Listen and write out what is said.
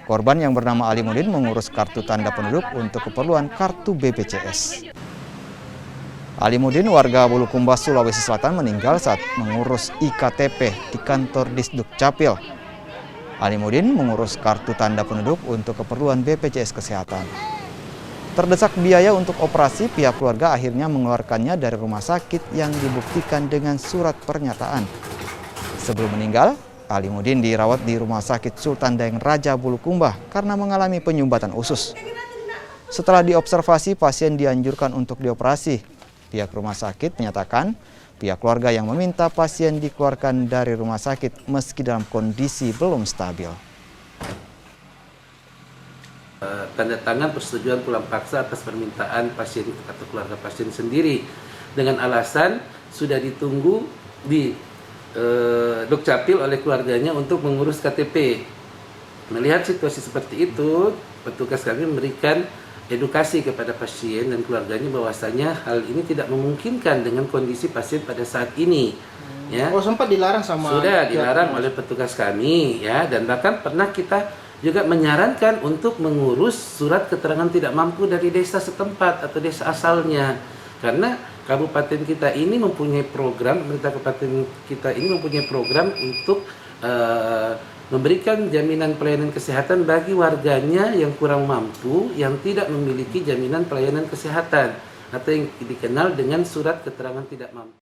Korban yang bernama Alimudin mengurus kartu tanda penduduk untuk keperluan kartu BPJS. Alimudin, warga Bulukumba, Sulawesi Selatan, meninggal saat mengurus IKTP di kantor Disduk Capil. Alimudin mengurus kartu tanda penduduk untuk keperluan BPJS Kesehatan. Terdesak biaya untuk operasi, pihak keluarga akhirnya mengeluarkannya dari rumah sakit yang dibuktikan dengan surat pernyataan. Sebelum meninggal, Alimudin dirawat di Rumah Sakit Sultan Daeng Raja Bulukumba karena mengalami penyumbatan usus. Setelah diobservasi, pasien dianjurkan untuk dioperasi. Pihak rumah sakit menyatakan pihak keluarga yang meminta pasien dikeluarkan dari rumah sakit meski dalam kondisi belum stabil. Tanda tangan persetujuan pulang paksa atas permintaan pasien atau keluarga pasien sendiri dengan alasan sudah ditunggu di Dukcapil oleh keluarganya untuk mengurus KTP. Melihat situasi seperti itu, petugas kami memberikan edukasi kepada pasien dan keluarganya bahwasanya hal ini tidak memungkinkan dengan kondisi pasien pada saat ini. Ya. Oh, sempat dilarang sama? Sudah dilarang oleh petugas kami, ya, dan bahkan pernah kita juga menyarankan untuk mengurus surat keterangan tidak mampu dari desa setempat atau desa asalnya. Karena kabupaten kita ini mempunyai program, pemerintah kabupaten kita ini mempunyai program untuk memberikan jaminan pelayanan kesehatan bagi warganya yang kurang mampu, yang tidak memiliki jaminan pelayanan kesehatan atau yang dikenal dengan surat keterangan tidak mampu.